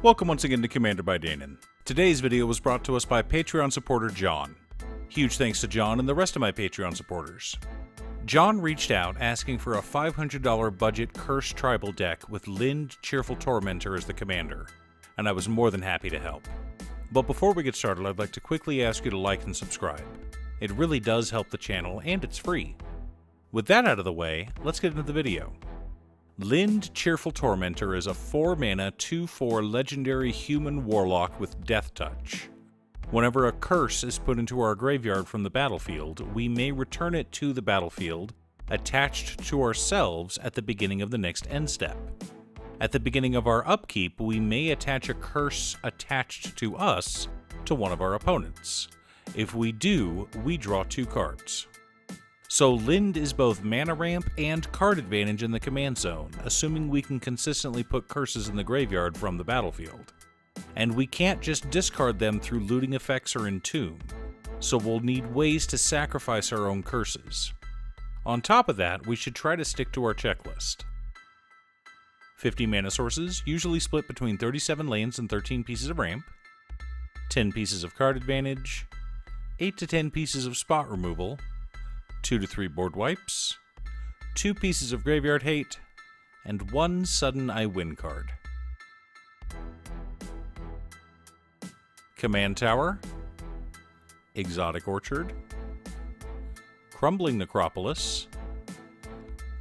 Welcome once again to Commander by Danon. Today's video was brought to us by Patreon supporter John. Huge thanks to John and the rest of my Patreon supporters. John reached out asking for a $500 budget Cursed Tribal deck with Lynde, Cheerful Tormentor as the commander, and I was more than happy to help. But before we get started, I'd like to quickly ask you to like and subscribe. It really does help the channel, and it's free. With that out of the way, let's get into the video. Lynde, Cheerful Tormentor is a 4-mana, 2/4 legendary human warlock with Death Touch. Whenever a curse is put into our graveyard from the battlefield, we may return it to the battlefield, attached to ourselves at the beginning of the next end step. At the beginning of our upkeep, we may attach a curse attached to us to one of our opponents. If we do, we draw 2 cards. So Lynde is both mana ramp and card advantage in the command zone, assuming we can consistently put curses in the graveyard from the battlefield. And we can't just discard them through looting effects or entomb, so we'll need ways to sacrifice our own curses. On top of that, we should try to stick to our checklist. 50 mana sources, usually split between 37 lands and 13 pieces of ramp, 10 pieces of card advantage, 8 to 10 pieces of spot removal, 2 to 3 board wipes, 2 pieces of graveyard hate, and 1 sudden I win card. Command Tower, Exotic Orchard, Crumbling Necropolis,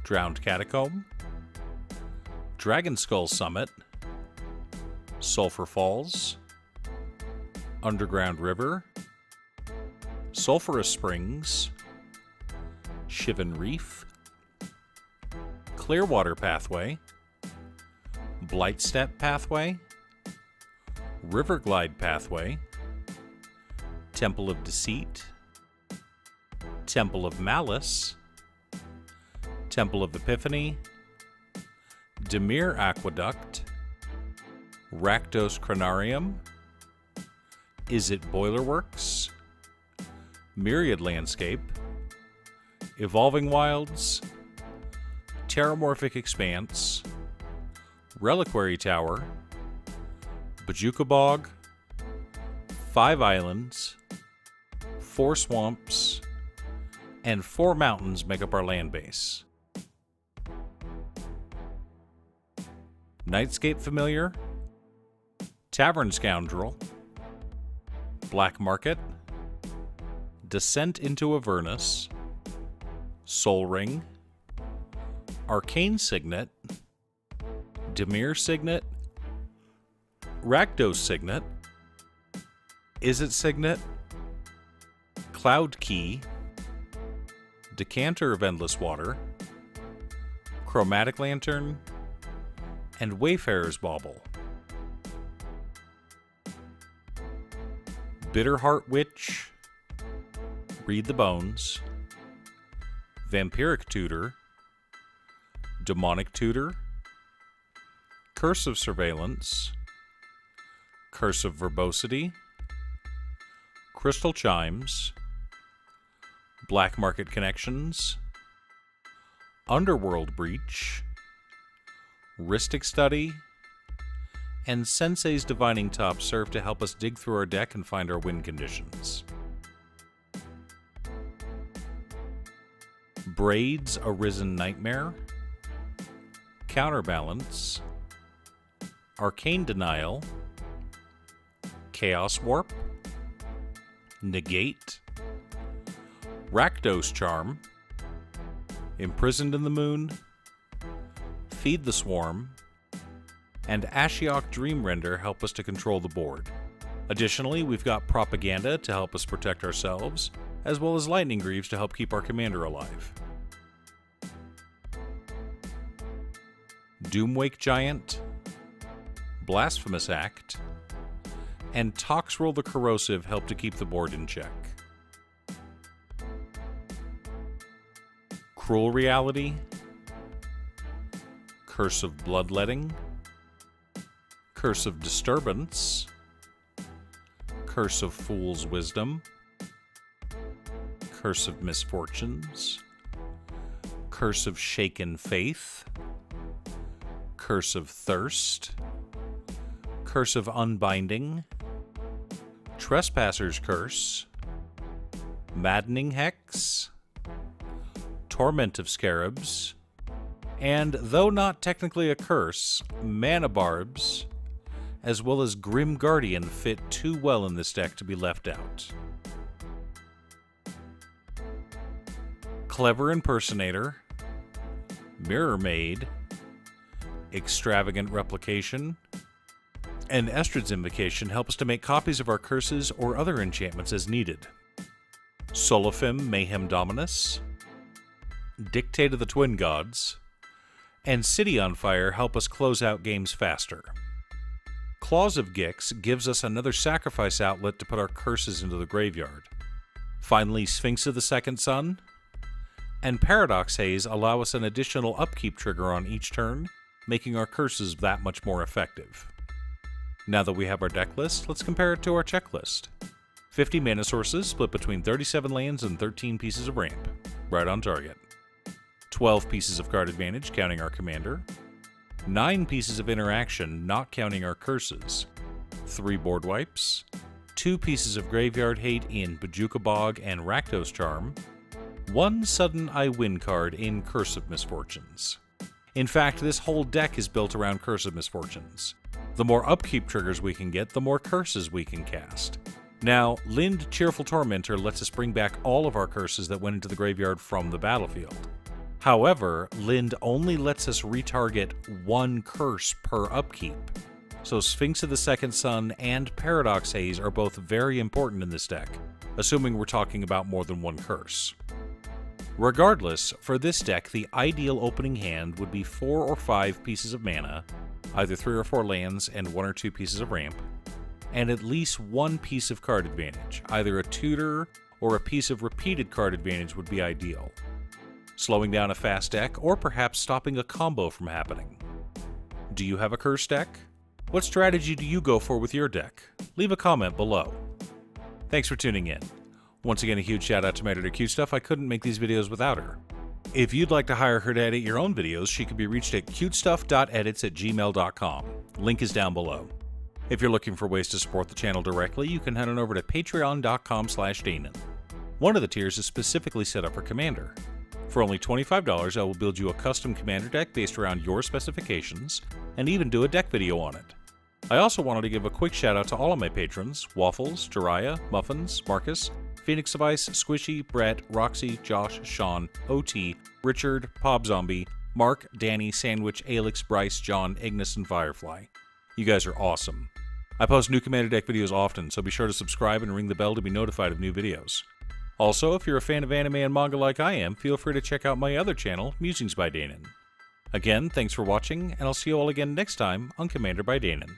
Drowned Catacomb, Dragon Skull Summit, Sulphur Falls, Underground River, Sulphurous Springs, Shivan Reef, Clearwater Pathway, Blightstep Pathway, Riverglide Pathway, Temple of Deceit, Temple of Malice, Temple of Epiphany, Dimir Aqueduct, Rakdos Cranarium, Is It Boilerworks, Myriad Landscape, Evolving Wilds, Terramorphic Expanse, Reliquary Tower, Bajuka Bog, 5 islands, 4 swamps, and 4 mountains make up our land base. Nightscape Familiar, Tavern Scoundrel, Black Market, Descent into Avernus, Sol Ring, Arcane Signet, Dimir Signet, Rakdos Signet, Is It Signet, Cloud Key, Decanter of Endless Water, Chromatic Lantern, and Wayfarer's Bauble. Bitterheart Witch, Read the Bones, Vampiric Tutor, Demonic Tutor, Curse of Surveillance, Curse of Verbosity, Crystal Chimes, Black Market Connections, Underworld Breach, Rhystic Study, and Sensei's Divining Top serve to help us dig through our deck and find our win conditions. Braid's Arisen Nightmare, Counterbalance, Arcane Denial, Chaos Warp, Negate, Rakdos Charm, Imprisoned in the Moon, Feed the Swarm, and Ashiok Dream Render help us to control the board. Additionally, we've got Propaganda to help us protect ourselves, as well as Lightning Greaves to help keep our commander alive. Doomwake Giant, Blasphemous Act, and Toxrill the Corrosive help to keep the board in check. Cruel Reality, Curse of Bloodletting, Curse of Disturbance, Curse of Fool's Wisdom, Curse of Misfortunes, Curse of Shaken Faith, Curse of Thirst, Curse of Unbinding, Trespasser's Curse, Maddening Hex, Torment of Scarabs, and though not technically a curse, Mana Barbs, as well as Grim Guardian fit too well in this deck to be left out. Clever Impersonator, Mirror Maid, Extravagant Replication, and Estrid's Invocation help us to make copies of our curses or other enchantments as needed. Solophim Mayhem Dominus, Dictate of the Twin Gods, and City on Fire help us close out games faster. Claws of Gix gives us another sacrifice outlet to put our curses into the graveyard. Finally, Sphinx of the Second Sun and Paradox Haze allow us an additional upkeep trigger on each turn, making our curses that much more effective. Now that we have our deck list, let's compare it to our checklist. 50 mana sources split between 37 lands and 13 pieces of ramp, right on target. 12 pieces of card advantage, counting our commander. 9 pieces of interaction, not counting our curses. 3 board wipes. 2 pieces of graveyard hate in Bojuka Bog and Rakdos Charm. 1 sudden I win card in Curse of Misfortunes. In fact, this whole deck is built around Curse of Misfortunes. The more upkeep triggers we can get, the more curses we can cast. Now, Lynde Cheerful Tormentor lets us bring back all of our curses that went into the graveyard from the battlefield. However, Lynde only lets us retarget 1 curse per upkeep. So Sphinx of the Second Sun and Paradox Haze are both very important in this deck, assuming we're talking about more than 1 curse. Regardless, for this deck, the ideal opening hand would be 4 or 5 pieces of mana, either 3 or 4 lands and 1 or 2 pieces of ramp, and at least 1 piece of card advantage, either a tutor or a piece of repeated card advantage would be ideal. Slowing down a fast deck, or perhaps stopping a combo from happening. Do you have a curse deck? What strategy do you go for with your deck? Leave a comment below. Thanks for tuning in. Once again, a huge shout out to my editor Cutestuff. I couldn't make these videos without her. If you'd like to hire her to edit your own videos, she can be reached at cutestuff.edits@gmail.com. Link is down below. If you're looking for ways to support the channel directly, you can head on over to patreon.com/Danon. One of the tiers is specifically set up for Commander. For only $25, I will build you a custom Commander deck based around your specifications, and even do a deck video on it. I also wanted to give a quick shout out to all of my patrons: Waffles, Jiraiya, Muffins, Marcus, Phoenix of Ice, Squishy, Brett, Roxy, Josh, Sean, OT, Richard, Pop Zombie, Mark, Danny, Sandwich, Alex, Bryce, John, Ignis, and Firefly. You guys are awesome. I post new Commander deck videos often, so be sure to subscribe and ring the bell to be notified of new videos. Also, if you're a fan of anime and manga like I am, feel free to check out my other channel, Musings by Danon. Again, thanks for watching, and I'll see you all again next time on Commander by Danon.